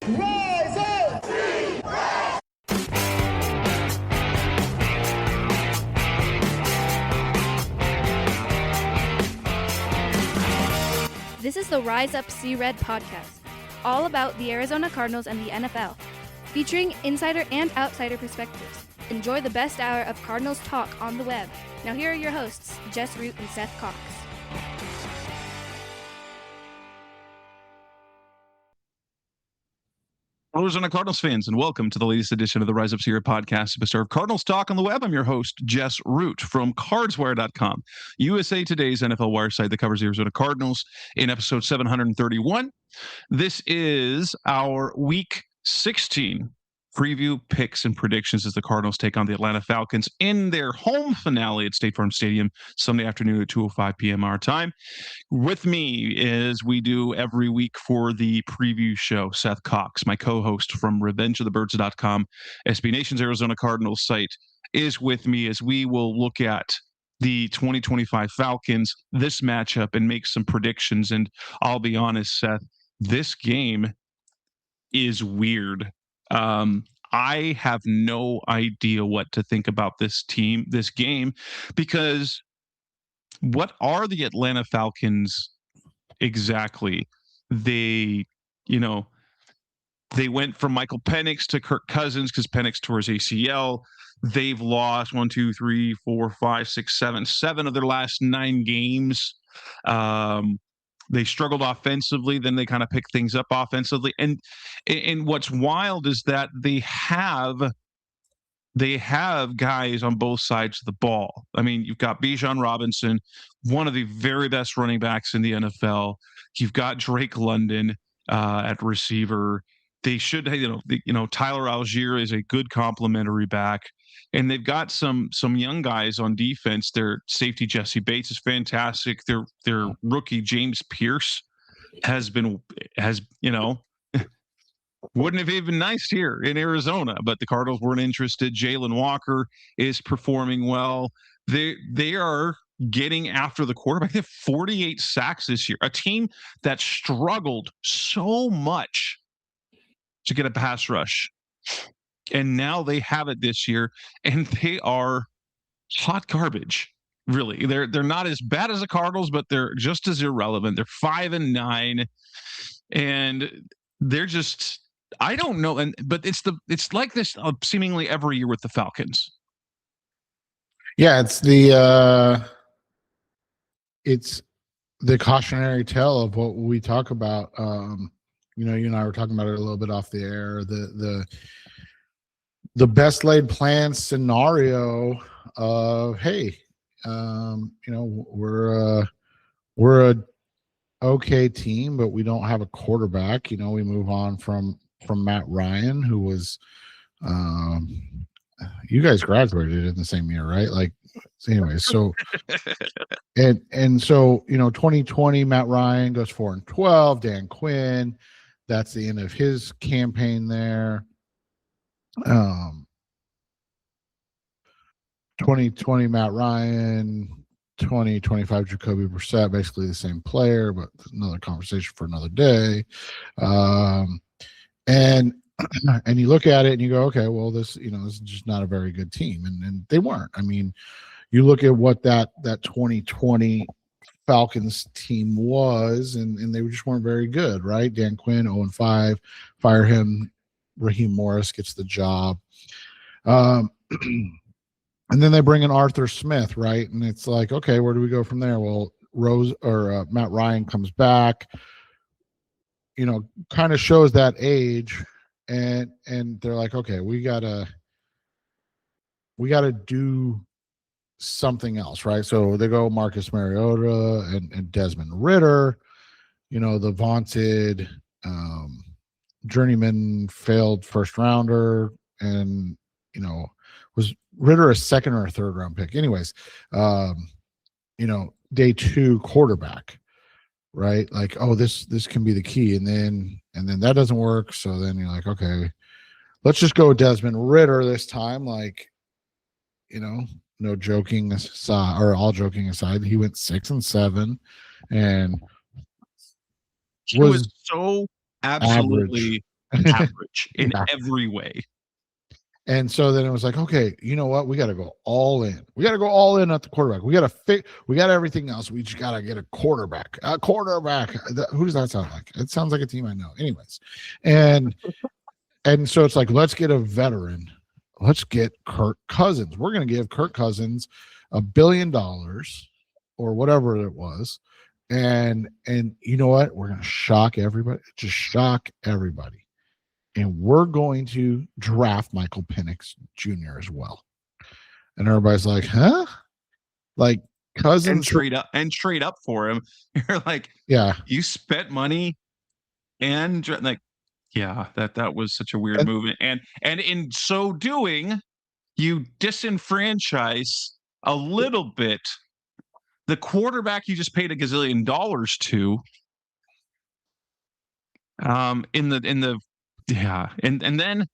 Rise up! This is the Rise Up See Red podcast, all about the Arizona Cardinals and the NFL, featuring insider and outsider perspectives. Enjoy the best hour of Cardinals talk on the web. Now here are your hosts, Jess Root and Seth Cox. Arizona Cardinals fans, and welcome to the latest edition of the Rise Up Sierra podcast, episode of Cardinals Talk on the Web. I'm your host, Jess Root from CardsWire.com, USA Today's NFL wire site that covers the Arizona Cardinals in episode 731. This is our Week 16 preview, picks, and predictions as the Cardinals take on the Atlanta Falcons in their home finale at State Farm Stadium Sunday afternoon at 2:05 p.m. our time. With me, as we do every week for the preview show, Seth Cox, my co-host from RevengeOfTheBirds.com, SB Nation's Arizona Cardinals site, is with me as we will look at the 2025 Falcons, this matchup, and make some predictions. And I'll be honest, Seth, this game is weird. I have no idea what to think about this game, because what are the Atlanta Falcons exactly? They went from Michael Penix to Kirk Cousins because Penix tore his ACL. They've lost 7 of their last 9 games. They struggled offensively, then they kind of picked things up offensively. And what's wild is that they have guys on both sides of the ball. I mean, you've got Bijan Robinson, one of the very best running backs in the NFL. You've got Drake London at receiver. They should, Tyler Algier is a good complementary back. And they've got some young guys on defense. Their safety Jesse Bates is fantastic. Their rookie James Pierce wouldn't have even been nice here in Arizona, but the Cardinals weren't interested. Jalen Walker is performing well. They are getting after the quarterback. They have 48 sacks this year. A team that struggled so much to get a pass rush. And now they have it this year, and they are hot garbage. Really, they're not as bad as the Cardinals, but they're just as irrelevant. They're 5-9, and they're just, I don't know. But it's like this seemingly every year with the Falcons. Yeah, it's the cautionary tale of what we talk about. You and I were talking about it a little bit off the air. The best laid plan scenario of, hey, we're a okay team, but we don't have a quarterback. We move on from Matt Ryan, who was you guys graduated in the same year, right? Like, anyways, so and so 2020 Matt Ryan goes 4-12. Dan Quinn, that's the end of his campaign there. 2020 Matt Ryan, 2025 Jacoby Brissett, basically the same player, but another conversation for another day. And you look at it and you go, okay, well, this is just not a very good team, and they weren't. I mean, you look at what that 2020 Falcons team was, and they just weren't very good, right? Dan Quinn 0-5, fire him. Raheem Morris gets the job. And then they bring in Arthur Smith, right? And it's like, okay, where do we go from there? Well, Matt Ryan comes back, kind of shows that age, and they're like, okay, we gotta do something else, right? So they go Marcus Mariota and Desmond Ridder, the vaunted journeyman failed first rounder, and was Ridder a second or a third round pick? Anyways, day 2 quarterback, right? Like, oh, this can be the key, and then that doesn't work. So then you're like, okay, let's just go Desmond Ridder this time. Like, no joking aside, or all joking aside, he went 6-7, and he was so absolutely average in Yeah. every way. And so then it was like, okay, you know what? We got to go all in. We got to go all in at the quarterback. We got everything else. We just got to get a quarterback. A quarterback. Who does that sound like? It sounds like a team I know. Anyways. And so it's like, let's get a veteran. Let's get Kirk Cousins. We're going to give Kirk Cousins $1 billion or whatever it was. And you know what? We're going to shock everybody. Just shock everybody. And we're going to draft Michael Penix Jr. as well. And everybody's like, huh? Like Cousins and trade up for him. You're like, yeah, you spent money and like, yeah, that was such a weird move. And in so doing, you disenfranchise a little bit the quarterback you just paid $1 gazillion to. And then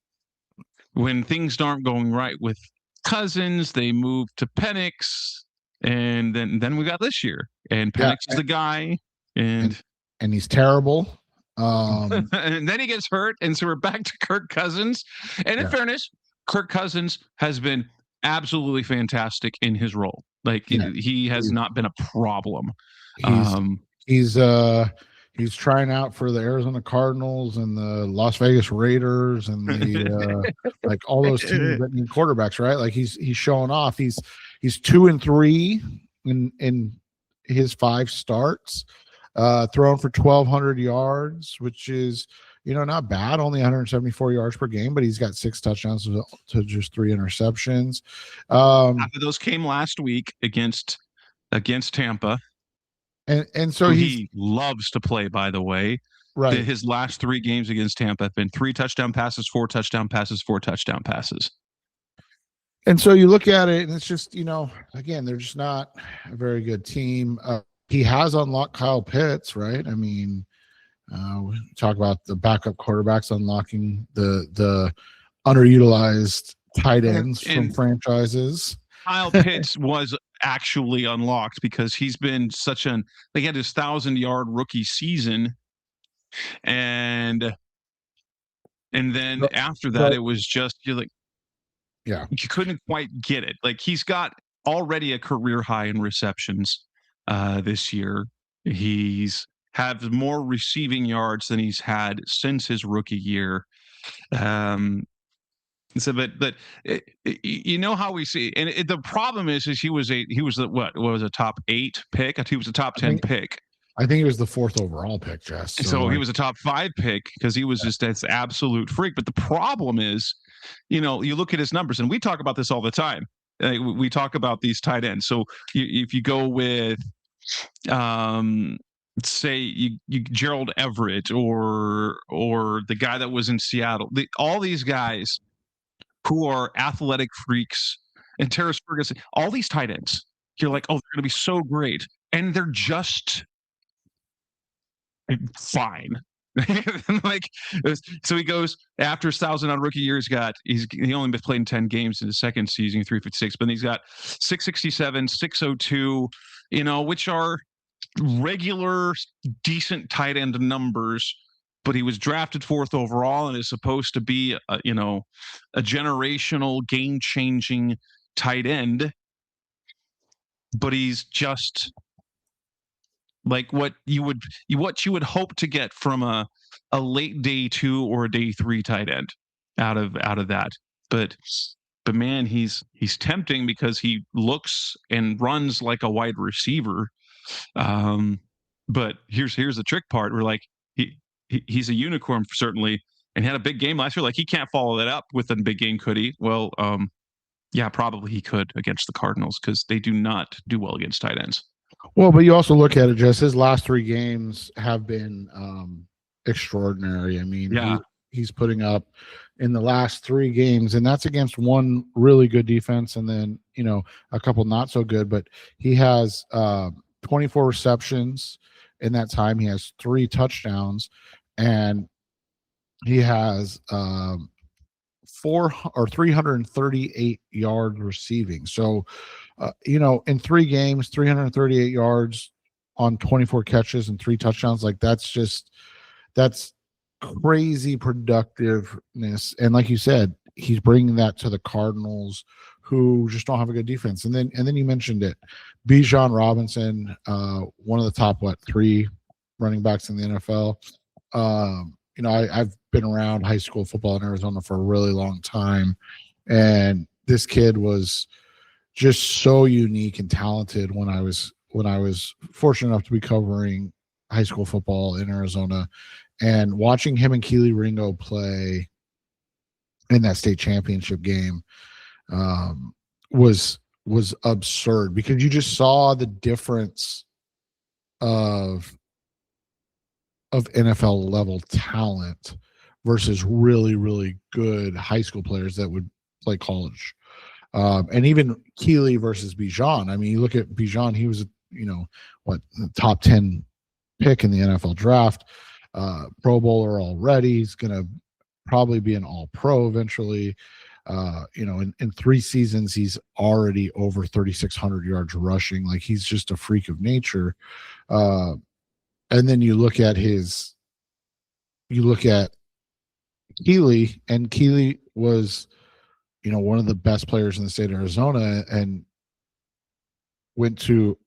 when things aren't going right with Cousins, they move to Penix, and then we got this year, and Penix is the guy, and he's terrible. And then he gets hurt, and so we're back to Kirk Cousins. And in fairness, Kirk Cousins has been absolutely fantastic in his role. Like he has not been a problem. He's trying out for the Arizona Cardinals and the Las Vegas Raiders and the like all those teams that need quarterbacks, right? Like he's showing off. He's 2-3 in his 5 starts, thrown for 1,200 yards, which is not bad. Only 174 yards per game, but he's got 6 touchdowns to just 3 interceptions. Half of those came last week against Tampa. And so he loves to play, by the way. Right. His last 3 games against Tampa have been 3 touchdown passes, 4 touchdown passes, 4 touchdown passes. And so you look at it, and it's just, again, they're just not a very good team. He has unlocked Kyle Pitts, right? I mean, we talk about the backup quarterbacks unlocking the underutilized tight ends from franchises. Kyle Pitts was actually unlocked because he's been he had his 1,000-yard rookie season, and then after that, it was just you couldn't quite get it. Like he's got already a career high in receptions this year. He's had more receiving yards than he's had since his rookie year. So, but how we see, and the problem is he was a top 8 pick. He was a top 10 pick. I think he was the 4th overall pick, Jess. So he was a top 5 pick because he was just this absolute freak. But the problem is, you look at his numbers, and we talk about this all the time. We talk about these tight ends. So if you go with, say you Gerald Everett or the guy that was in Seattle, all these guys who are athletic freaks, and Terrace Ferguson, all these tight ends, you're like, oh, they're going to be so great, and they're just fine. So he goes after his 1,000 on rookie year. He only played in 10 games in his second season, 356, but he's got 667, 602, which are regular, decent tight end numbers. But he was drafted 4th overall and is supposed to be a generational, game-changing tight end. But he's just like what you would hope to get from a late day 2 or a day 3 tight end out of that. But man, he's tempting because he looks and runs like a wide receiver. But here's the trick part. We're like, he's a unicorn certainly, and had a big game last year. Like he can't follow that up with a big game, could he? Well, yeah, probably he could against the Cardinals because they do not do well against tight ends. Well, but you also look at it, Jess, his last 3 games have been extraordinary. I mean, he's putting up in the last 3 games, and that's against one really good defense and then, a couple not so good, but he has 24 receptions in that time. He has 3 touchdowns, and he has 338 yards receiving. So, in 3 games, 338 yards on 24 catches and 3 touchdowns. Like that's crazy productiveness, and like you said, he's bringing that to the Cardinals, who just don't have a good defense. And then you mentioned it, Bijan Robinson, one of the top 3 running backs in the NFL. I've been around high school football in Arizona for a really long time, and this kid was just so unique and talented when I was fortunate enough to be covering high school football in Arizona, and watching him and Keely Ringo play in that state championship game was absurd, because you just saw the difference of NFL level talent versus really, really good high school players that would play college. And even Keely versus Bijan. I mean, you look at Bijan, he was, the top 10 pick in the NFL draft, Pro Bowler already. He's going to probably be an All-Pro eventually. In 3 seasons, he's already over 3,600 yards rushing. Like, he's just a freak of nature. And then you look at Keely, and Keely was, one of the best players in the state of Arizona, and went to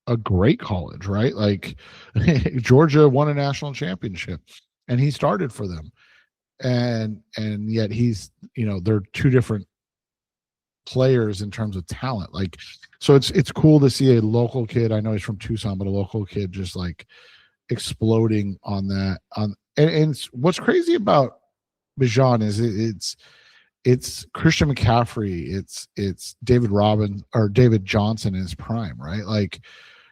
a great college, right? Like, Georgia won a national championship, and he started for them. And yet he's, they're 2 different players in terms of talent. Like, so it's cool to see a local kid. I know he's from Tucson, but a local kid just like exploding on that. And what's crazy about Bijan is it's Christian McCaffrey, it's David Johnson in his prime, right? Like,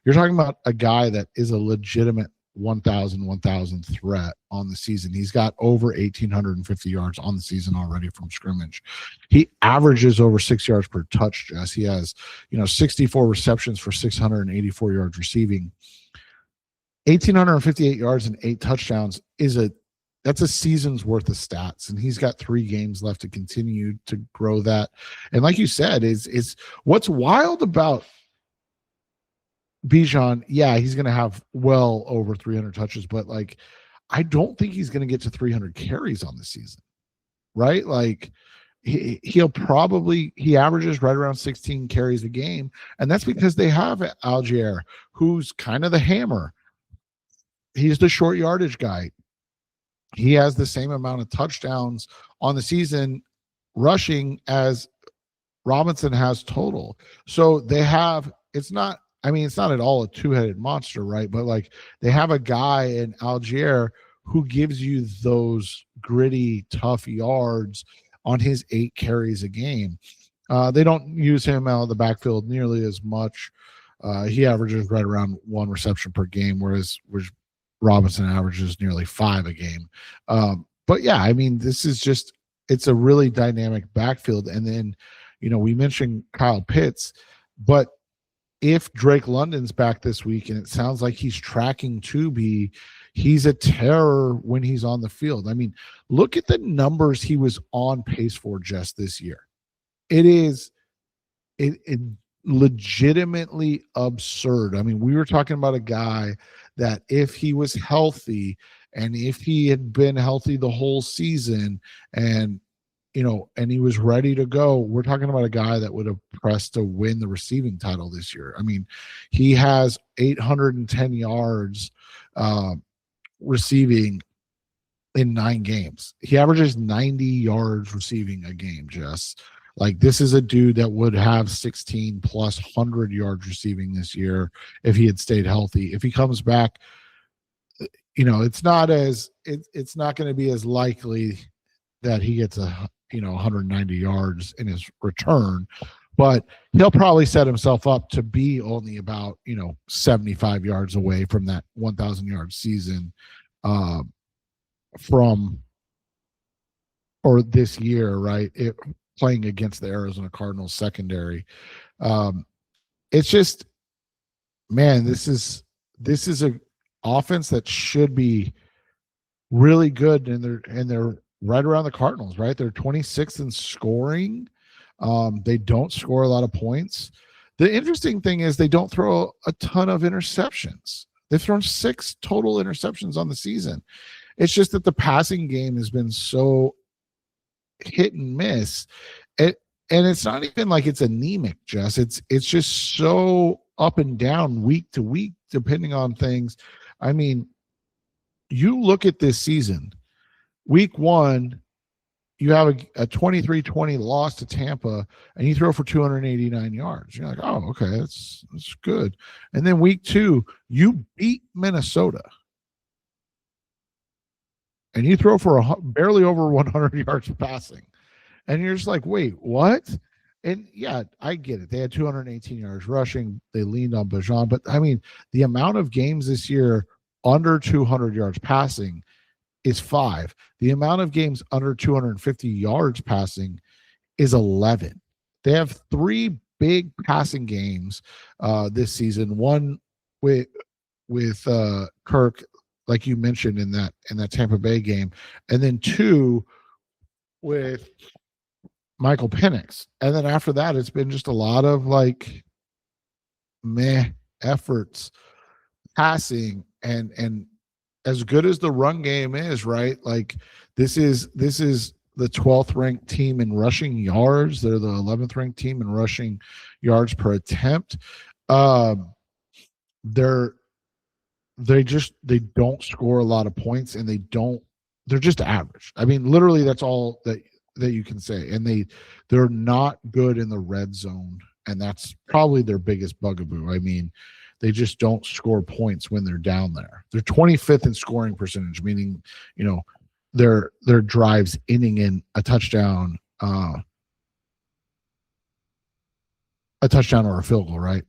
you're talking about a guy that is a legitimate 1,000 threat on the season. He's got over 1,850 yards on the season already from scrimmage. He averages over 6 yards per touch, Jess. He has, 64 receptions for 684 yards receiving. 1,858 yards and 8 touchdowns that's a season's worth of stats, and he's got 3 games left to continue to grow that. And like you said, is what's wild about Bijan. Yeah, he's going to have well over 300 touches, but like, I don't think he's going to get to 300 carries on the season, right? Like, he averages right around 16 carries a game, and that's because they have Algier, who's kind of the hammer. He's the short yardage guy. He has the same amount of touchdowns on the season rushing as Robinson has total. So they have, it's not at all a 2-headed monster, right? But like, they have a guy in Algier who gives you those gritty, tough yards on his 8 carries a game. They don't use him out of the backfield nearly as much. He averages right around 1 reception per game, whereas Robinson averages nearly 5 a game. But yeah, I mean, it's a really dynamic backfield. And then, we mentioned Kyle Pitts, but if Drake London's back this week, and it sounds like he's tracking to be, he's a terror when he's on the field. I mean, look at the numbers he was on pace for just this year. It legitimately absurd. I mean, we were talking about a guy that if he was healthy, and if he had been healthy the whole season, and he was ready to go, we're talking about a guy that would have pressed to win the receiving title this year. I mean, he has 810 yards receiving in 9 games. He averages 90 yards receiving a game, Jess. Like, this is a dude that would have 16 plus 100 yards receiving this year if he had stayed healthy. If he comes back, it's not going to be as likely that he gets 190 yards in his return, but he'll probably set himself up to be only about 75 yards away from that 1,000 yard season this year, right? Playing against the Arizona Cardinals secondary. It's just, man, this is a offense that should be really good, and they're right around the Cardinals, right? They're 26th in scoring. They don't score a lot of points. The interesting thing is they don't throw a ton of interceptions. They've thrown 6 total interceptions on the season. It's just that the passing game has been so hit and miss. And it's not even like it's anemic, Jess. It's just so up and down week to week, depending on things. I mean, you look at this season, week one, you have a 23-20 loss to Tampa, and you throw for 289 yards. You're like, oh, okay, that's good. And then week two, you beat Minnesota, and you throw for barely over 100 yards passing. And you're just like, wait, what? And yeah, I get it. They had 218 yards rushing. They leaned on Bijan. But I mean, the amount of games this year under 200 yards passing is 5. The amount of games under 250 yards passing is 11. They have 3 big passing games this season. One with Kirk, like you mentioned in that Tampa Bay game, and then 2 with Michael Penix. And then after that, it's been just a lot of like meh efforts passing, and as good as the run game is, right? Like this is the 12th ranked team in rushing yards. They're the 11th ranked team in rushing yards per attempt. They don't score a lot of points, and they're just average. I mean, literally that's all that you can say. And they're not good in the red zone, and that's probably their biggest bugaboo. I mean, they just don't score points when they're down there. They're 25th in scoring percentage, meaning, their drives ending in a touchdown or a field goal, right?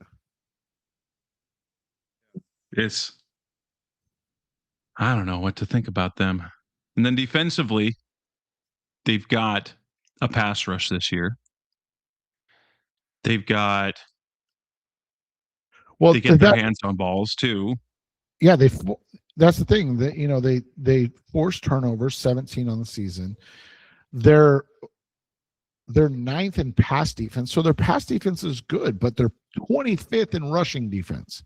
I don't know what to think about them. And then defensively, they've got a pass rush this year. They've got they get their hands on balls too. Yeah, that's the thing that they force turnovers, 17 on the season. They're 9th in pass defense, so their pass defense is good, but they're 25th in rushing defense.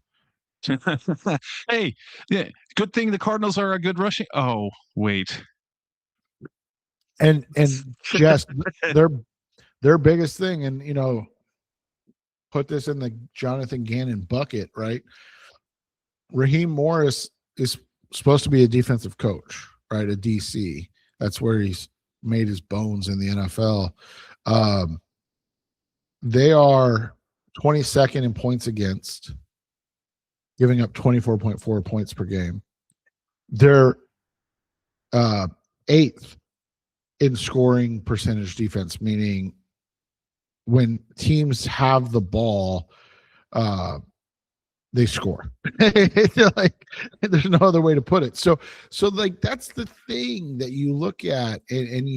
Hey, yeah, good thing the Cardinals are a good rushing. Oh, wait. And just their biggest thing, and put this in the Jonathan Gannon bucket, right? Raheem Morris is supposed to be a defensive coach, right? A DC. That's where he's made his bones in the NFL. They are 22nd in points against, giving up 24.4 points per game. They're 8th in scoring percentage defense, meaning when teams have the ball, they score. Like, there's no other way to put it. So like that's the thing that you look at, and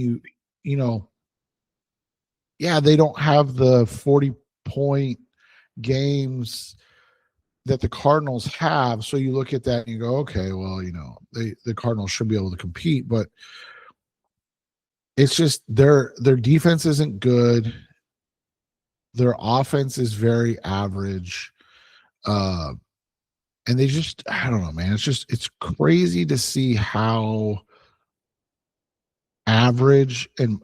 yeah, they don't have the 40-point games that the Cardinals have. So you look at that and you go, okay, well, the Cardinals should be able to compete, but it's just their defense isn't good. Their offense is very average. And they just, I don't know, man. It's crazy to see how average and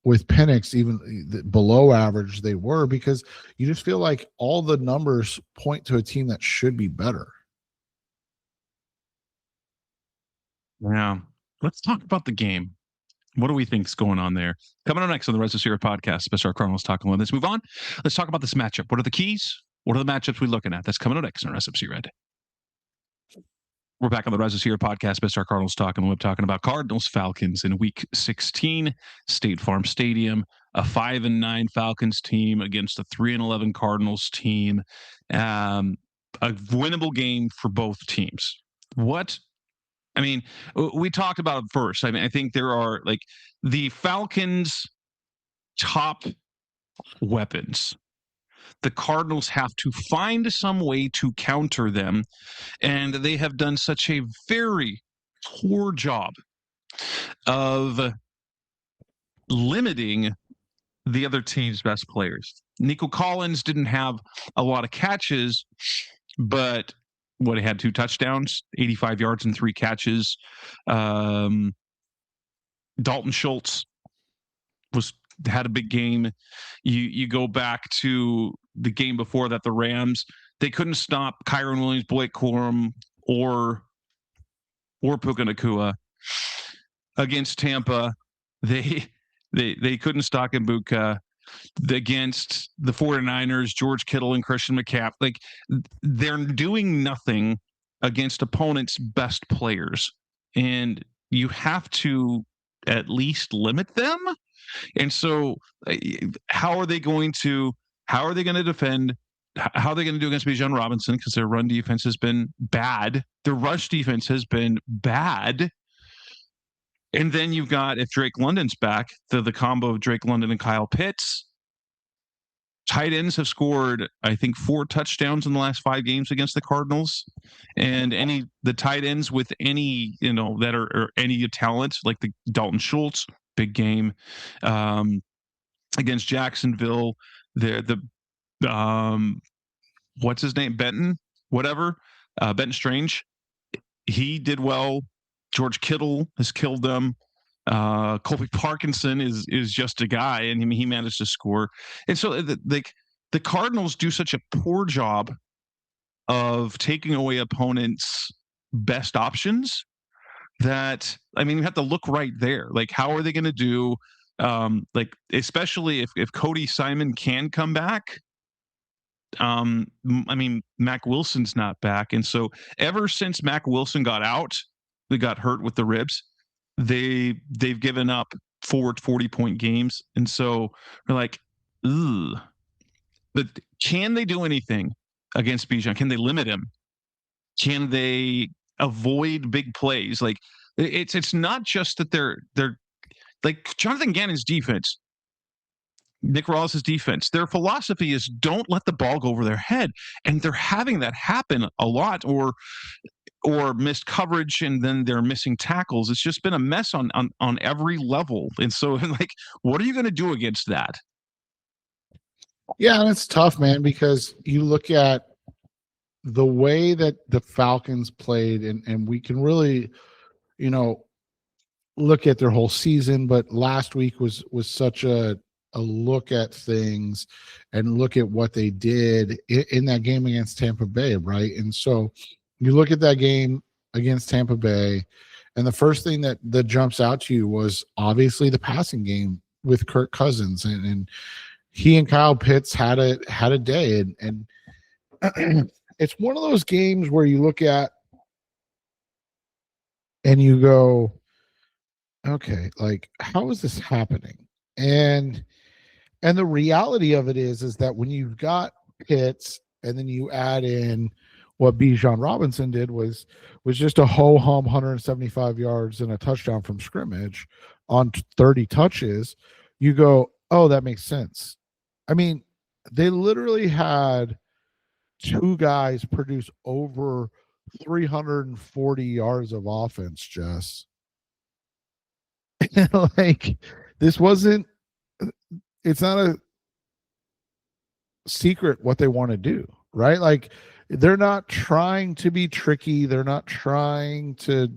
with Penix, even below average they were, because you just feel like all the numbers point to a team that should be better. Yeah. Let's talk about the game. What do we think is going on there? Coming up next on the Rise of Sierra podcast, Mr. Cardinals talking about. Let's move on. Let's talk about this matchup. What are the keys? What are the matchups we're looking at? That's coming up next on Rise of Sierra. We're back on the Rise of Sierra podcast, Mr. Cardinals talking. We're talking about Cardinals-Falcons in Week 16, State Farm Stadium. A 5-9 Falcons team against a 3-11 Cardinals team. A winnable game for both teams. We talked about it first. I think there are like the Falcons' top weapons. The Cardinals have to find some way to counter them, and they have done such a very poor job of limiting the other team's best players. Nico Collins didn't have a lot of catches, but he had 2 touchdowns, 85 yards and 3 catches. Dalton Schultz had a big game. You go back to the game before that, the Rams, they couldn't stop Kyron Williams, Blake Corum, or Puka Nacua. Against Tampa, they couldn't stop Mbuka. Against the 49ers, George Kittle and Christian McCaffrey, like, they're doing nothing against opponents' best players, and you have to at least limit them. And so, how are they going to defend? How are they going to do against Bijan Robinson? Because their run defense has been bad. Their rush defense has been bad. And then you've got, if Drake London's back, the combo of Drake London and Kyle Pitts. Tight ends have scored, I think, 4 touchdowns in the last 5 games against the Cardinals. And the tight ends with any, that are any talent, like the Dalton Schultz, big game. Against Jacksonville, the what's his name? Benton Strange. He did well. George Kittle has killed them. Colby Parkinson is just a guy, and he managed to score. And so the Cardinals do such a poor job of taking away opponents' best options that, you have to look right there. Like, how are they going to do? Especially if Cody Simon can come back. Mac Wilson's not back, and so ever since Mac Wilson got out, they got hurt with the ribs. They've given up 4 40-point games, and so we're like, ugh. But can they do anything against Bijan? Can they limit him? Can they avoid big plays? Like, it's not just that they're like Jonathan Gannon's defense, Nick Rawls' defense. Their philosophy is don't let the ball go over their head, and they're having that happen a lot, or missed coverage, and then they're missing tackles. It's just been a mess on every level. And so, like, what are you going to do against that? Yeah, and it's tough, man, because you look at the way that the Falcons played, and we can really, look at their whole season, but last week was such a look at things and look at what they did in that game against Tampa Bay, right? And so you look at that game against Tampa Bay, and the first thing that jumps out to you was obviously the passing game with Kirk Cousins, and he and Kyle Pitts had a day, and it's one of those games where you look at and you go, okay, like, how is this happening? And the reality of it is that when you've got Pitts and then you add in what Bijan Robinson did was just a ho-hum 175 yards and a touchdown from scrimmage on 30 touches, you go, oh, that makes sense. They literally had 2 guys produce over 340 yards of offense, Jess. Like, this wasn't, it's not a secret what they want to do, right? Like, they're not trying to be tricky. They're not trying to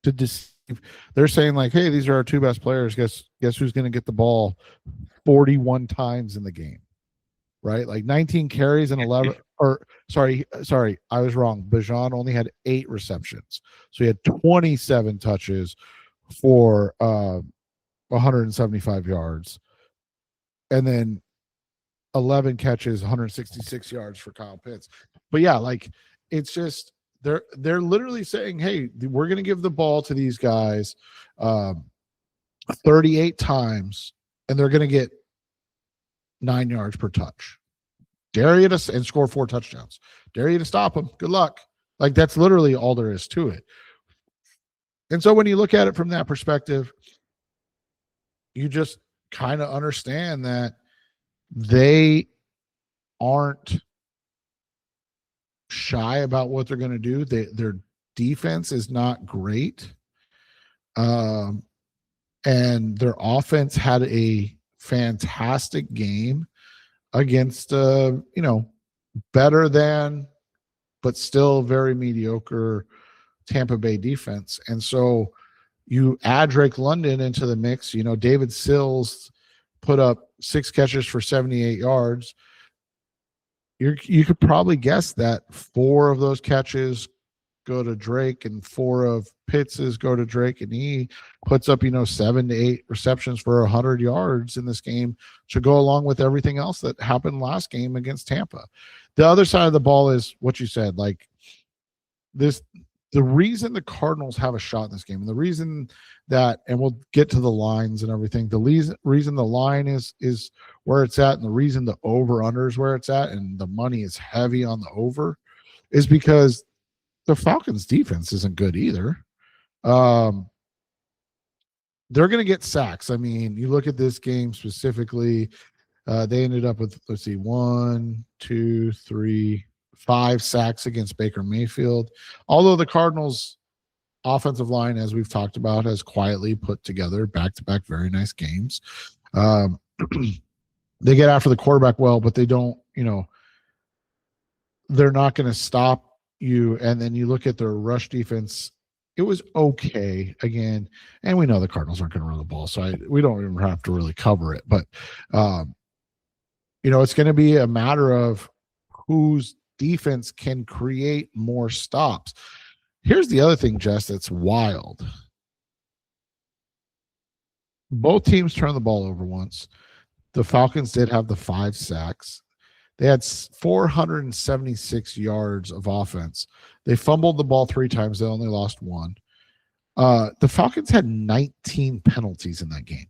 deceive. They're saying, like, hey, these are our 2 best players. Guess who's going to get the ball 41 times in the game, right? Like 19 carries and 11, or sorry, I was wrong. Bijan only had 8 receptions. So he had 27 touches for 175 yards. And then 11 catches, 166 yards for Kyle Pitts. But yeah, like, it's just they're literally saying, hey, we're going to give the ball to these guys 38 times, and they're going to get 9 yards per touch. Dare you to, and score 4 touchdowns. Dare you to stop them. Good luck. Like, that's literally all there is to it. And so when you look at it from that perspective, you just kind of understand that they aren't shy about what they're going to do. Their defense is not great. And their offense had a fantastic game against, better than but still very mediocre Tampa Bay defense. And so you add Drake London into the mix. David Sills put up 6 catches for 78 yards. You could probably guess that 4 of those catches go to Drake and 4 of Pitts's go to Drake, and he puts up 7 to 8 receptions for 100 yards in this game to go along with everything else that happened last game against Tampa. The other side of the ball is what you said, like this. The reason the Cardinals have a shot in this game, and the reason that, and we'll get to the lines and everything, the reason the line is where it's at, and the reason the over-under is where it's at, and the money is heavy on the over, is because the Falcons' defense isn't good either. They're going to get sacks. I mean, you look at this game specifically, they ended up with, 1, 2, 3, 5 sacks against Baker Mayfield. Although the Cardinals' offensive line, as we've talked about, has quietly put together back-to-back very nice games. They get after the quarterback well, but they don't, they're not going to stop you. And then you look at their rush defense, it was okay again. And we know the Cardinals aren't going to run the ball, so we don't even have to really cover it. But, it's going to be a matter of whose defense can create more stops. Here's the other thing, Jess, that's wild. Both teams turned the ball over once. The Falcons did have the 5 sacks. They had 476 yards of offense. They fumbled the ball 3 times. They only lost 1. The Falcons had 19 penalties in that game.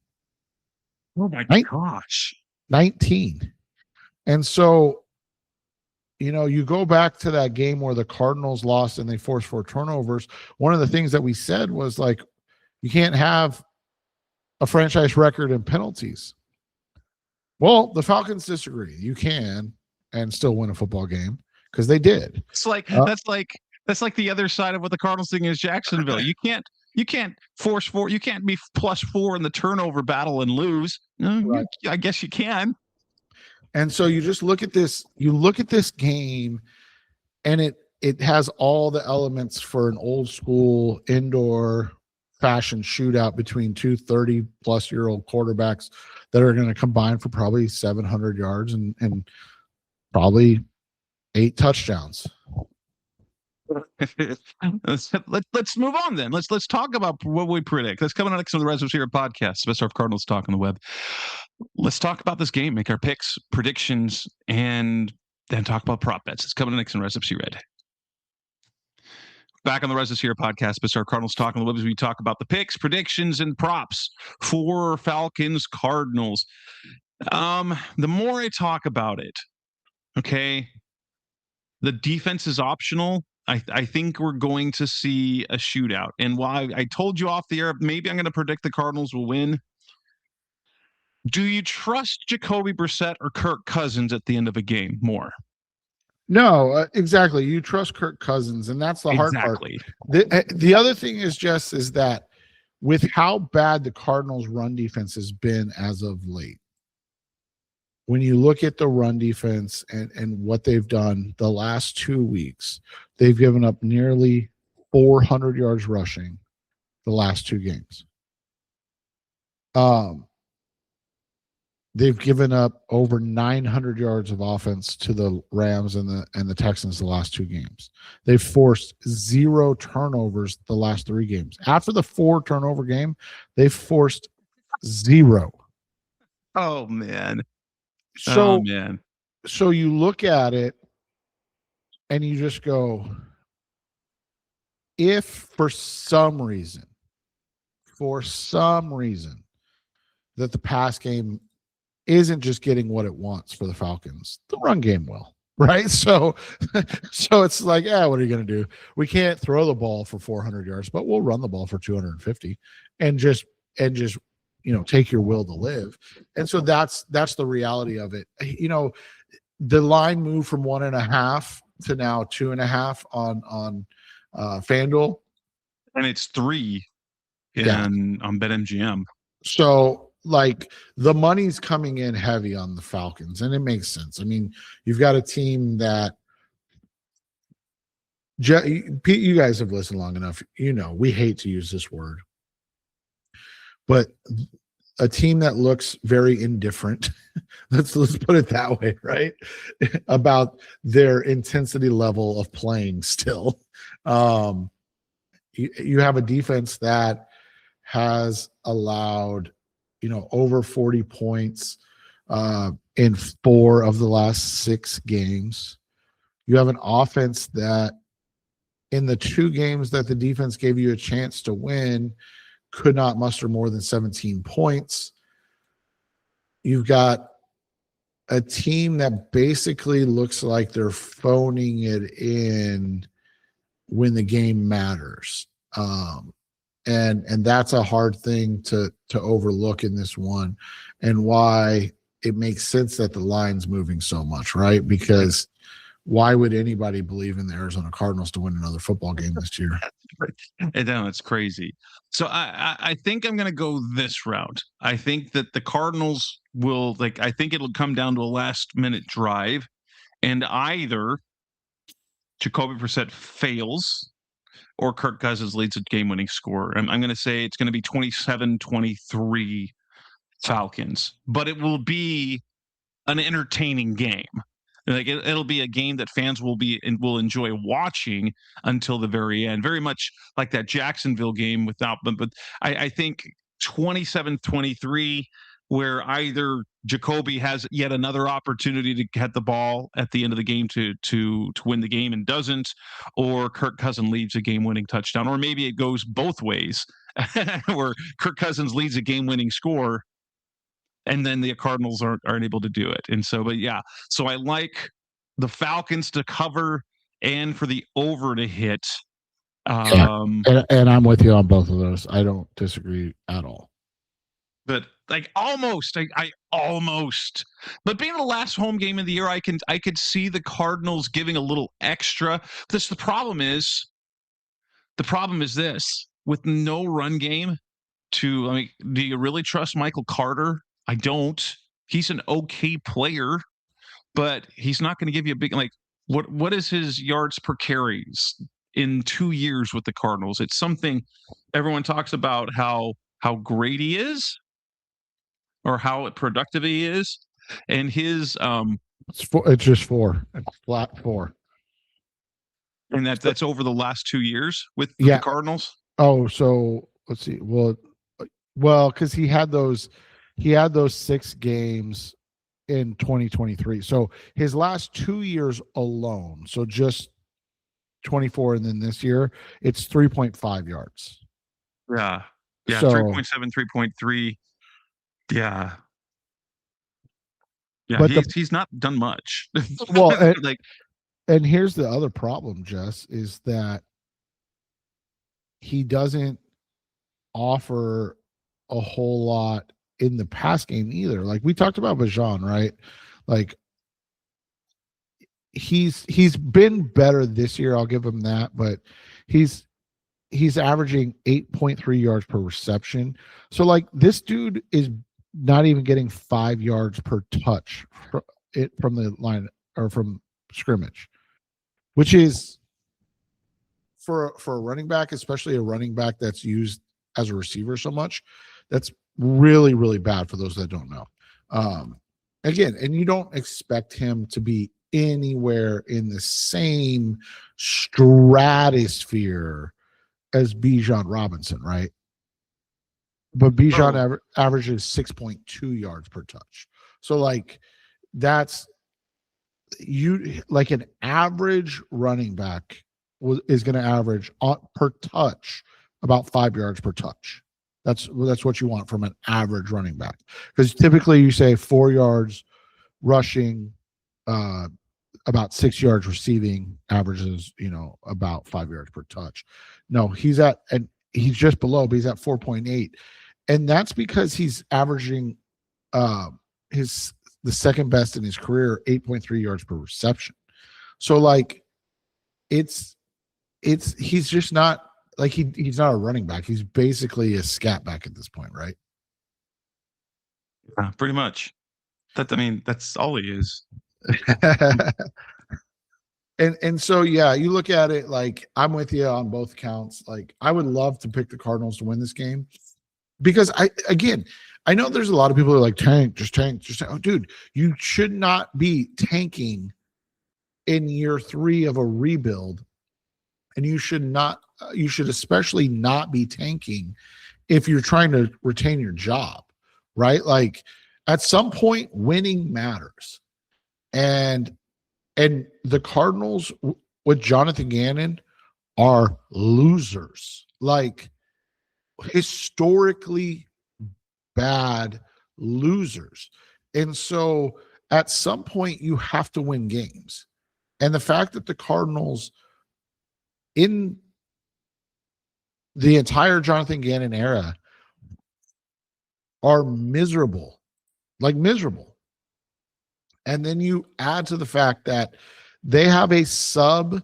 Oh my gosh. 19. And so, you go back to that game where the Cardinals lost and they forced 4 turnovers. One of the things that we said was, like, you can't have a franchise record in penalties. Well, the Falcons disagree. You can and still win a football game, because they did. It's like that's like the other side of what the Cardinals thing is Jacksonville. You can't force 4. You can't be +4 in the turnover battle and lose. Right. I guess you can. And so you just look at this. You look at this game, and it has all the elements for an old school indoor fashion shootout between 2 30-plus-year-old quarterbacks that are going to combine for probably 700 yards and probably 8 touchdowns. Let's move on then. Let's talk about what we predict. Let's come on next on the Rise of Sierra podcast, best of Cardinals talk on the web. Let's talk about this game, make our picks, predictions, and then talk about prop bets. It's coming next on Rise of Sierra. Back on the Rise of Sierra podcast, best of Cardinals talk on the web, as we talk about the picks, predictions, and props for Falcons Cardinals. The more I talk about it, okay, the defense is optional. I think we're going to see a shootout. And while I told you off the air, maybe I'm going to predict the Cardinals will win. Do you trust Jacoby Brissett or Kirk Cousins at the end of a game more? No, exactly. You trust Kirk Cousins, and that's the hard part. The other thing is, Jess, is that with how bad the Cardinals' run defense has been as of late, when you look at the run defense and what they've done the last 2 weeks, they've given up nearly 400 yards rushing the last 2 games. They've given up over 900 yards of offense to the Rams and the Texans the last 2 games. They've forced 0 turnovers the last 3 games. After the 4 turnover game, they've forced 0. Oh man. So you look at it and you just go, if for some reason that the pass game isn't just getting what it wants for the Falcons, the run game will, right? So it's like, what are you going to do? We can't throw the ball for 400 yards, but we'll run the ball for 250 and just take your will to live. And so that's the reality of it. The line moved from 1.5 to now 2.5 on FanDuel, and it's 3 on BetMGM. So, like, the money's coming in heavy on the Falcons, and it makes sense. I mean, you've got a team that Pete, you guys have listened long enough. We hate to use this word, but a team that looks very indifferent, let's put it that way, right? About their intensity level of playing still. You have a defense that has allowed, over 40 points in 4 of the last 6 games. You have an offense that in the 2 games that the defense gave you a chance to win could not muster more than 17 points. You've got a team that basically looks like they're phoning it in when the game matters. And that's a hard thing to overlook in this one, and why it makes sense that the line's moving so much, right? Because why would anybody believe in the Arizona Cardinals to win another football game this year? No, it's crazy. So I think I'm going to go this route. I think that the Cardinals will, I think it'll come down to a last minute drive, and either Jacoby Brissett fails or Kirk Cousins leads a game-winning score. I'm going to say it's going to be 27-23 Falcons, but it will be an entertaining game. It'll be a game that fans will enjoy watching until the very end. Very much like that Jacksonville game but I think 27-23, where either Jacoby has yet another opportunity to get the ball at the end of the game to win the game and doesn't, or Kirk Cousins leads a game-winning touchdown, or maybe it goes both ways, where Kirk Cousins leads a game-winning score and then the Cardinals aren't able to do it. And so, but yeah, so I like the Falcons to cover and for the over to hit. And I'm with you on both of those. I don't disagree at all. But almost, I almost, but being the last home game of the year, I could see the Cardinals giving a little extra. The problem is this: with no run game, do you really trust Michael Carter? I don't. He's an okay player, but he's not going to give you a big, what is his yards per carries in 2 years with the Cardinals? It's something everyone talks about how great he is, or how productive he is, and his it's just 4. It's flat 4, and that's over the last 2 years with the Cardinals. Oh, so let's see. Well, because he had those 6 games in 2023. So his last 2 years alone, so just 24 and then this year, it's 3.5 yards. Yeah. So, 3.7, 3.3. Yeah. Yeah, but he's not done much. Well, and here's the other problem, Jess, is that he doesn't offer a whole lot in the pass game either. Like we talked about Bijan, right? Like he's been better this year, I'll give him that, but he's averaging 8.3 yards per reception. So like this dude is not even getting 5 yards per touch from the line or from scrimmage, which is for a running back, especially a running back that's used as a receiver so much, that's really, really bad for those that don't know. Again, and you don't expect him to be anywhere in the same stratosphere as Bijan Robinson, right? But Bijan averages 6.2 yards per touch. So like that's like an average running back is going to average per touch about 5 yards per touch. That's what you want from an average running back, because typically you say 4 yards rushing, about 6 yards receiving, averages about 5 yards per touch. No, he's just below, but he's at 4.8, and that's because he's averaging the second best in his career, 8.3 yards per reception. So like he's just not like he's not a running back. He's basically a scat back at this point, right? Yeah, pretty much. That's all he is. And so yeah, you look at it like I'm with you on both counts. Like I would love to pick the Cardinals to win this game because I know there's a lot of people who are like tank, just tank, just tank. Oh, dude, you should not be tanking in year 3 of a rebuild, and you should especially not be tanking if you're trying to retain your job, right? Like at some point, winning matters, and the Cardinals with Jonathan Gannon are losers, like historically bad losers. And so at some point you have to win games. And the fact that the Cardinals in the entire Jonathan Gannon era are miserable, like miserable. And then you add to the fact that they have a sub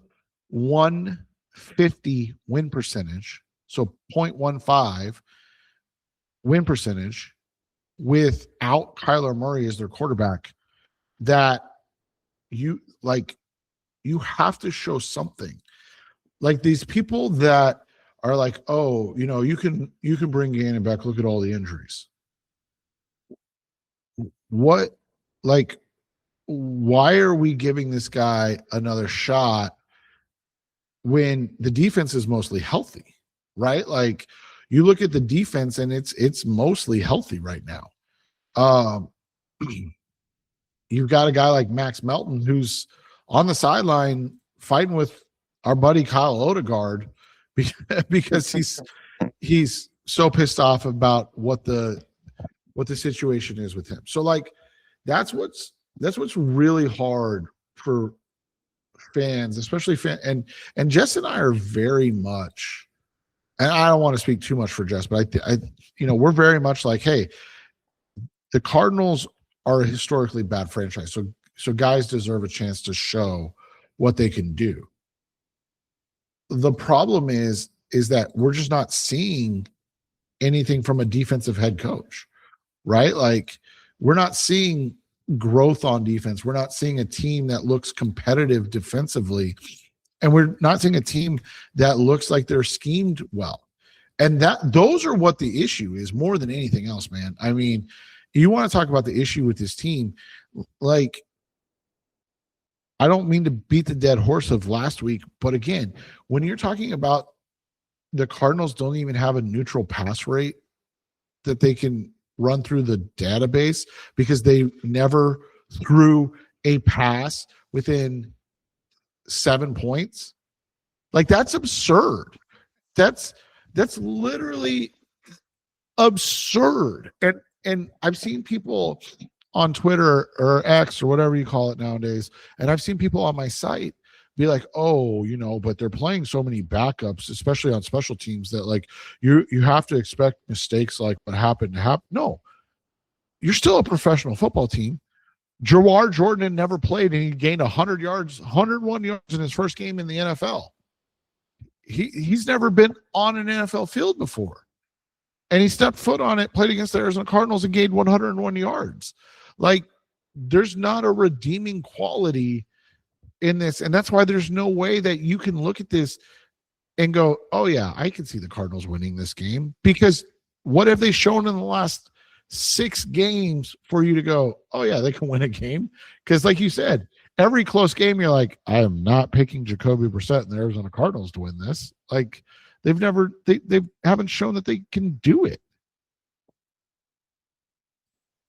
150 win percentage, so 0.15 win percentage without Kyler Murray as their quarterback, that you have to show something. Like these people that are like, oh, you can bring Gannon back. Look at all the injuries. What, like, why are we giving this guy another shot when the defense is mostly healthy, right? Like you look at the defense and it's mostly healthy right now. You've got a guy like Max Melton who's on the sideline fighting with our buddy Kyle Odegaard because he's so pissed off about what the situation is with him. So like that's what's really hard for fans, especially and Jess and I are very much, and I don't want to speak too much for Jess, but I we're very much like, hey, the Cardinals are a historically bad franchise. So guys deserve a chance to show what they can do. The problem is that we're just not seeing anything from a defensive head coach, right? Like we're not seeing growth on defense. We're not seeing a team that looks competitive defensively, and we're not seeing a team that looks like they're schemed well. And those are what the issue is more than anything else, man. I mean, you want to talk about the issue with this team, like I don't mean to beat the dead horse of last week, but again, when you're talking about the Cardinals don't even have a neutral pass rate that they can run through the database because they never threw a pass within 7 points. Like that's absurd. That's literally absurd. And I've seen people on Twitter or X or whatever you call it nowadays, and I've seen people on my site be like, oh, but they're playing so many backups, especially on special teams, that like you have to expect mistakes like what happened to happen. No, you're still a professional football team. Jawar Jordan had never played, and he gained 101 yards in his first game in the NFL. He's never been on an NFL field before. And he stepped foot on it, played against the Arizona Cardinals, and gained 101 yards. Like, there's not a redeeming quality in this. And that's why there's no way that you can look at this and go, oh, yeah, I can see the Cardinals winning this game. Because what have they shown in the last 6 games for you to go, oh, yeah, they can win a game? Because like you said, every close game, you're like, I am not picking Jacoby Brissett and the Arizona Cardinals to win this. Like, they haven't shown that they can do it.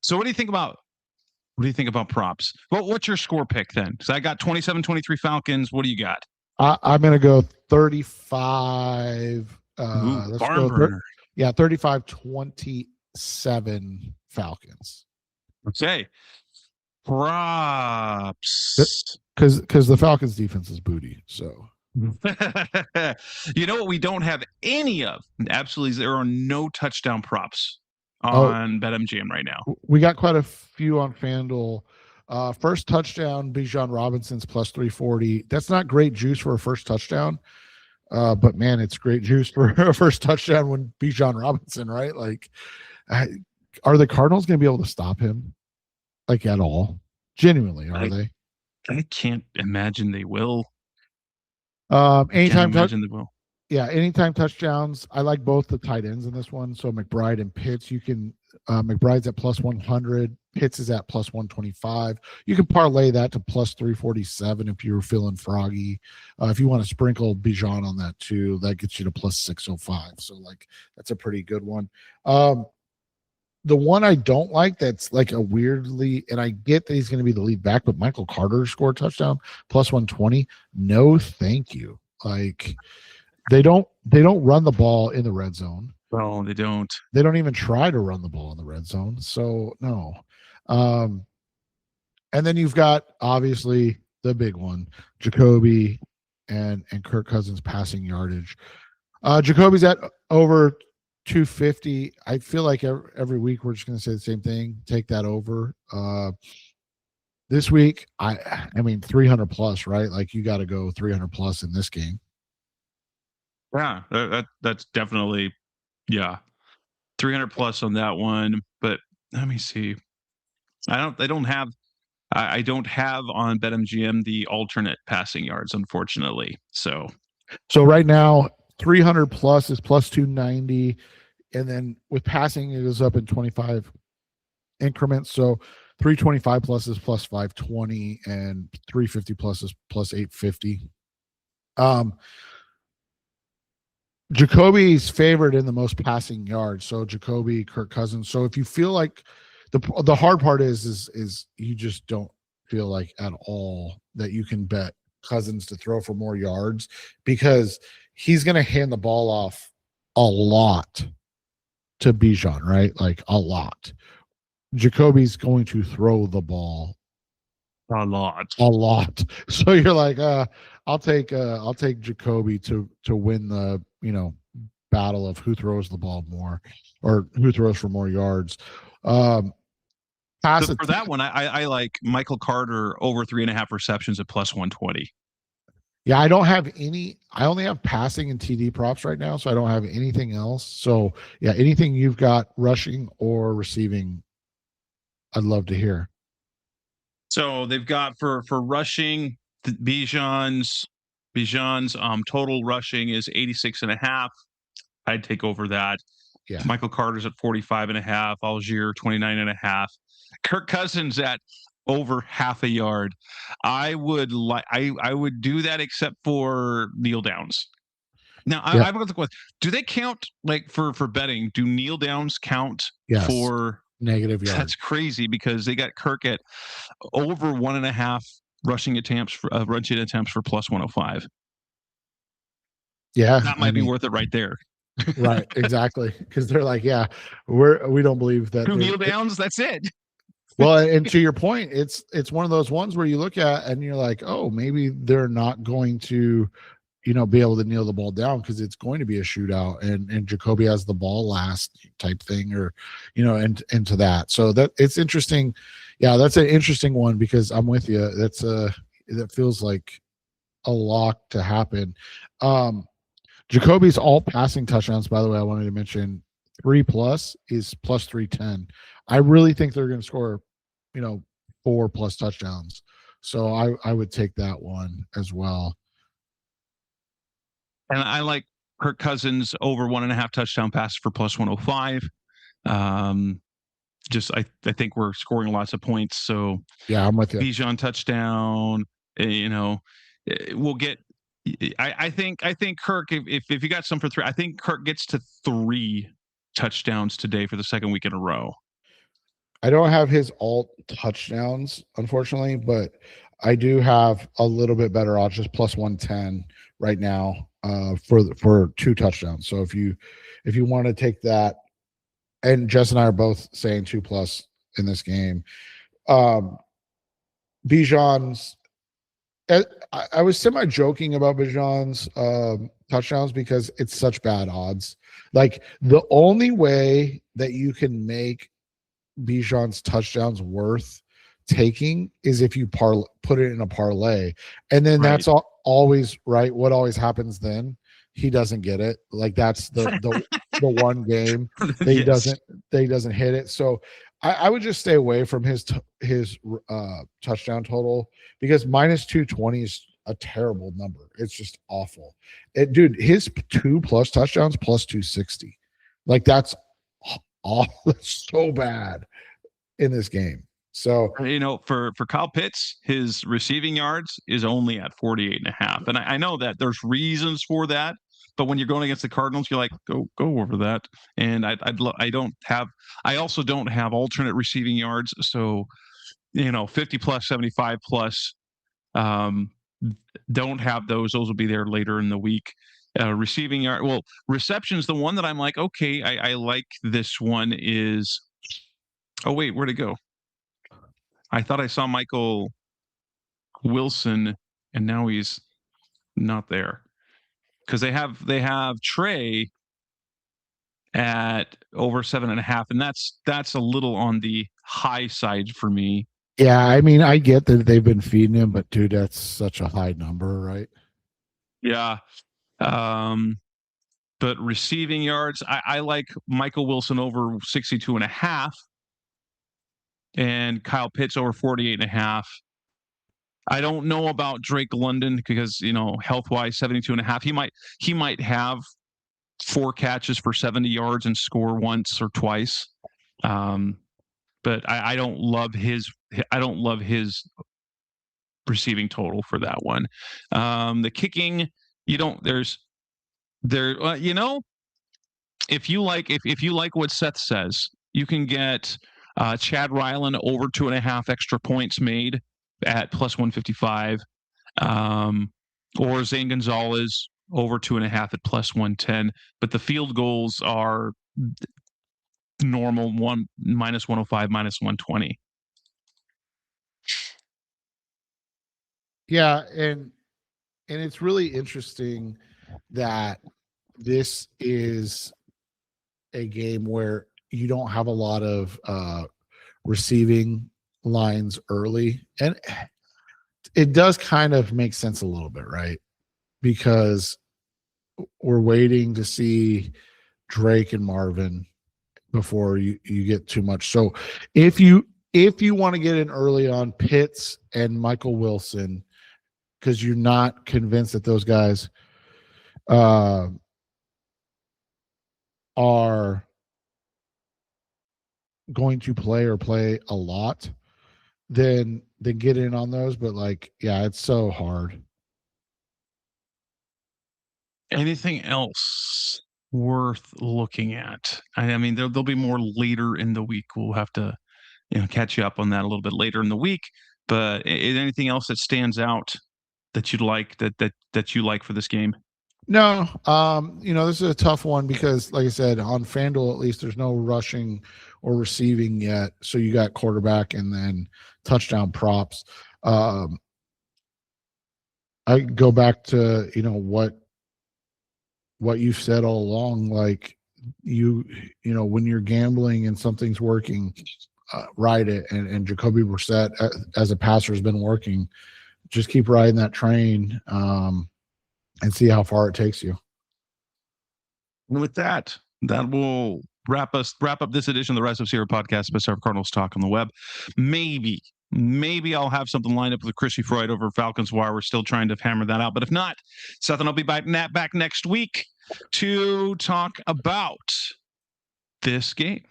So what do you think about props? What's your score pick then? So I got 27-23 Falcons. What do you got? I'm going to go 35. Ooh, barn burner. 35-27 Falcons. Okay. Props. Because the Falcons defense is booty. So. You know what we don't have any of? Absolutely, there are no touchdown props on BetMGM right now. We got quite a few on FanDuel. First touchdown, Bijan Robinson's plus 340. That's not great juice for a first touchdown, but man, it's great juice for a first touchdown when Bijan Robinson, right? Like, are the Cardinals going to be able to stop him, like, at all? Genuinely, are they? I can't imagine they will. Anytime imagine they will. Yeah, anytime touchdowns. I like both the tight ends in this one. So McBride and Pitts, you can McBride's at plus 100, Pitts is at plus 125. You can parlay that to plus 347 if you're feeling froggy. If you want to sprinkle Bijan on that too, that gets you to plus 605. So like that's a pretty good one. The one I don't like that's like a weirdly, and I get that he's going to be the lead back, but Michael Carter scored a touchdown plus 120. No, thank you. Like they don't run the ball in the red zone. No, they don't. They don't even try to run the ball in the red zone. So no. And then you've got obviously the big one, Jacoby and Kirk Cousins passing yardage. Jacoby's at over 250. I feel like every week we're just going to say the same thing. Take that over. This week, I mean 300 plus, right? Like you got to go 300 plus in this game. Yeah, that's definitely 300 plus on that one. But let me see. I don't have on BetMGM the alternate passing yards, unfortunately. So right now 300 plus is plus 290, and then with passing it goes up in 25 increments. So 325 plus is plus 520, and 350 plus is plus 850. Jacoby's favored in the most passing yards. So Jacoby, Kirk Cousins. So if you feel like the hard part is you just don't feel like at all that you can bet Cousins to throw for more yards, because he's going to hand the ball off a lot to Bijan, right? Like a lot. Jacoby's going to throw the ball a lot. So you're like, I'll take Jacoby to win the, battle of who throws the ball more or who throws for more yards. For that one, I like Michael Carter over 3.5 receptions at plus 120. Yeah, I don't have any. I only have passing and TD props right now, so I don't have anything else. So yeah, anything you've got rushing or receiving, I'd love to hear. So they've got for rushing, Bijan's total rushing is 86.5. I'd take over that. Yeah. Michael Carter's at 45.5. Algier 29.5. Kirk Cousins at over half a yard. I would do that except for kneel downs. Now I've got the question: do they count like for betting? Do kneel downs count for negative yards? That's crazy because they got Kirk at over 1.5 rushing attempts for plus 105. Yeah, that might be worth it right there. Right, exactly, because they're like, we don't believe that. 2 kneel downs, that's it. Well, and to your point, it's one of those ones where you look at and you're like, oh, maybe they're not going to, be able to kneel the ball down because it's going to be a shootout, and Jacoby has the ball last type thing, or and into that. So that it's interesting. Yeah, that's an interesting one because I'm with you. That feels like a lock to happen. Jacoby's all passing touchdowns, by the way, I wanted to mention 3+ is plus 310. I really think they're going to score, 4+ touchdowns. So I would take that one as well. And I like Kirk Cousins over 1.5 touchdown passes for plus 105. I think we're scoring lots of points. So yeah, I'm with you. Bijan touchdown, we'll get. I think Kirk, if you got some for 3, I think Kirk gets to 3 touchdowns today for the second week in a row. I don't have his alt touchdowns, unfortunately, but I do have a little bit better odds, just plus 110 right now for 2 touchdowns. So if you want to take that, and Jess and I are both saying 2+ in this game. Bijan's, I was semi-joking about Bijan's touchdowns because it's such bad odds. Like the only way that you can make Bijan's touchdowns worth taking is if you put it in a parlay, and then that's always right. What always happens then? He doesn't get it. Like that's the one game that he doesn't hit it. So I would just stay away from his touchdown total because minus 220 a terrible number. It's just awful. Dude, his 2+ touchdowns plus 260. Like that's so bad in this game. So, for Kyle Pitts, his receiving yards is only at 48.5. And I know that there's reasons for that, but when you're going against the Cardinals, you're like, go over that. And I also don't have alternate receiving yards. So, 50 plus, 75 plus, don't have those. Those will be there later in the week. Receiving yard, receptions, the one that I'm like, okay, I like this one is, oh wait, where'd it go? I thought I saw Michael Wilson, and now he's not there because they have Trey at over 7.5, and that's a little on the high side for me. Yeah, I mean, I get that they've been feeding him, but dude, that's such a high number, right? Yeah. But receiving yards, I like Michael Wilson over 62.5 and Kyle Pitts over 48.5. I don't know about Drake London because, health-wise, 72.5. He might have 4 catches for 70 yards and score once or twice. But I don't love his receiving total for that one. The kicking, if you like what Seth says, you can get Chad Ryland over 2.5 extra points made at plus 155, or Zane Gonzalez over 2.5 at plus 110. But the field goals are normal, minus 105, minus 120. Yeah, and it's really interesting that this is a game where you don't have a lot of receiving lines early, and it does kind of make sense a little bit, right? Because we're waiting to see Drake and Marvin before you get too much. So if you want to get in early on Pitts and Michael Wilson, because you're not convinced that those guys are going to play a lot, then get in on those. But it's so hard. Anything else worth looking at? I mean, there'll be more later in the week. We'll have to, catch you up on that a little bit later in the week. But is anything else that stands out that you'd like that you like for this game? No, this is a tough one because, like I said, on FanDuel at least there's no rushing or receiving yet. So you got quarterback and then touchdown props. I go back to what you've said all along. Like when you're gambling and something's working, ride it. And Jacoby Brissett as a passer has been working. Just keep riding that train. And see how far it takes you. And with that will wrap up this edition of the Rise of Sierra podcast, Best of Cardinals Talk on the Web. Maybe I'll have something lined up with Chrissy Freud over Falcons Wire. We're still trying to hammer that out. But if not, Seth and I'll be back next week to talk about this game.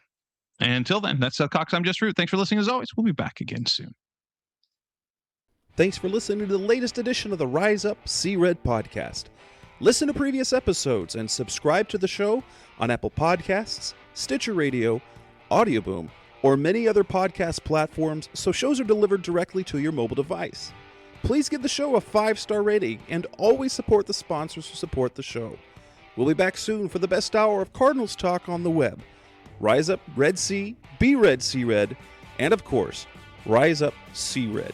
And until then, that's Seth Cox. I'm Jess Root. Thanks for listening as always. We'll be back again soon. Thanks for listening to the latest edition of the Rise Up, See Red podcast. Listen to previous episodes and subscribe to the show on Apple Podcasts, Stitcher Radio, Audioboom, or many other podcast platforms so shows are delivered directly to your mobile device. Please give the show a 5-star rating and always support the sponsors who support the show. We'll be back soon for the best hour of Cardinals talk on the web. Rise up, Red Sea, be red, see red, and of course, Rise up, See Red.